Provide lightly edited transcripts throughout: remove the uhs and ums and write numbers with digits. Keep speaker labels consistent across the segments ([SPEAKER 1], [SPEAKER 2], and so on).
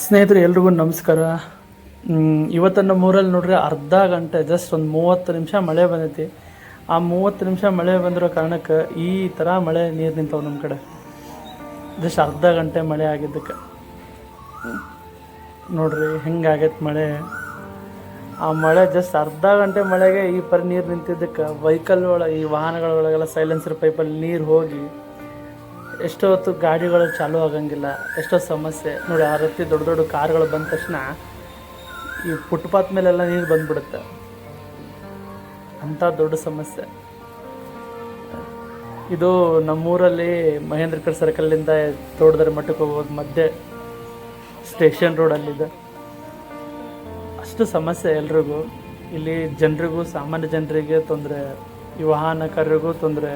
[SPEAKER 1] ಸ್ನೇಹಿತರೆ ಎಲ್ರಿಗೂ ನಮಸ್ಕಾರ. ಇವತ್ತು ನಮ್ಮ ಊರಲ್ಲಿ ನೋಡ್ರಿ ಅರ್ಧ ಗಂಟೆ ಜಸ್ಟ್ ಒಂದು 30 ನಿಮಿಷ ಮಳೆ ಬಂದೈತಿ. ಆ 30 ನಿಮಿಷ ಮಳೆ ಬಂದಿರೋ ಕಾರಣಕ್ಕೆ ಈ ಥರ ಮಳೆ ನೀರು ನಿಂತವು ನಮ್ಮ ಕಡೆ. ಜಸ್ಟ್ ಅರ್ಧ ಗಂಟೆ ಮಳೆ ಆಗಿದ್ದಕ್ಕೆ ನೋಡ್ರಿ ಹೆಂಗಾಗೈತೆ ಮಳೆ. ಆ ಮಳೆ ಜಸ್ಟ್ ಅರ್ಧ ಗಂಟೆ ಮಳೆಗೆ ಈ ಪರಿ ನೀರು ನಿಂತಿದ್ದಕ್ಕೆ ವೆಹಿಕಲ್ ಒಳಗೆ, ಈ ವಾಹನಗಳ ಒಳಗೆಲ್ಲ ಸೈಲೆನ್ಸರ್ ಪೈಪಲ್ಲಿ ನೀರು ಹೋಗಿ ಎಷ್ಟೋ ಹೊತ್ತು ಗಾಡಿಗಳು ಚಾಲೂ ಆಗಂಗಿಲ್ಲ, ಎಷ್ಟೋ ಸಮಸ್ಯೆ ನೋಡಿ. ಆ ರೀತಿ ದೊಡ್ಡ ದೊಡ್ಡ ಕಾರ್ಗಳು ಬಂದ ತಕ್ಷಣ ಈ ಫುಟ್ಪಾತ್ ಮೇಲೆಲ್ಲ ನೀರು ಬಂದ್ಬಿಡುತ್ತೆ, ಅಂಥ ದೊಡ್ಡ ಸಮಸ್ಯೆ. ಇದು ನಮ್ಮೂರಲ್ಲಿ ಮಹೇಂದ್ರಕರ್ ಸರ್ಕಲಿಂದ ತೋಟದರ ಮಟ್ಟಕ್ಕೆ ಹೋಗೋದು ಮಧ್ಯೆ ಸ್ಟೇಷನ್ ರೋಡಲ್ಲಿದೆ. ಅಷ್ಟು ಸಮಸ್ಯೆ ಎಲ್ರಿಗೂ. ಇಲ್ಲಿ ಜನರಿಗೂ, ಸಾಮಾನ್ಯ ಜನರಿಗೆ ತೊಂದರೆ, ಈ ವಾಹನಕಾರರಿಗೂ ತೊಂದರೆ,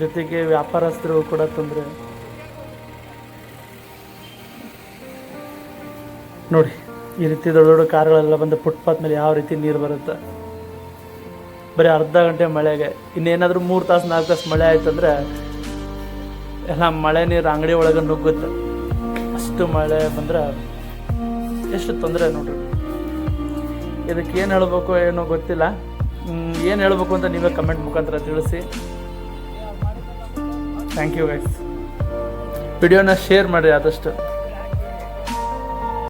[SPEAKER 1] ಜೊತೆಗೆ ವ್ಯಾಪಾರಸ್ಥರಿಗೂ ಕೂಡ ತೊಂದರೆ. ನೋಡಿ ಈ ರೀತಿ ದೊಡ್ಡ ದೊಡ್ಡ ಕಾರ್ಗಳೆಲ್ಲ ಬಂದು ಫುಟ್ಪಾತ್ ಮೇಲೆ ಯಾವ ರೀತಿ ನೀರು ಬರುತ್ತೆ. ಬರೀ ಅರ್ಧ ಗಂಟೆ ಮಳೆಗೆ. ಇನ್ನೇನಾದರೂ 3 ತಾಸು 4 ತಾಸು ಮಳೆ ಆಯ್ತಂದ್ರೆ ಎಲ್ಲ ಮಳೆ ನೀರು ಅಂಗಡಿ ಒಳಗೆ ನುಗ್ಗುತ್ತೆ. ಅಷ್ಟು ಮಳೆ ಬಂದರೆ ಎಷ್ಟು ತೊಂದರೆ ನೋಡ್ರಿ. ಇದಕ್ಕೆ ಏನು ಹೇಳಬೇಕು ಏನೋ ಗೊತ್ತಿಲ್ಲ. ಏನು ಹೇಳಬೇಕು ಅಂತ ನೀವೇ ಕಮೆಂಟ್ ಮುಖಾಂತರ ತಿಳಿಸಿ. Thank you guys. ವಿಡಿಯೋನ ಶೇರ್ ಮಾಡಿರಿ ಆದಷ್ಟು.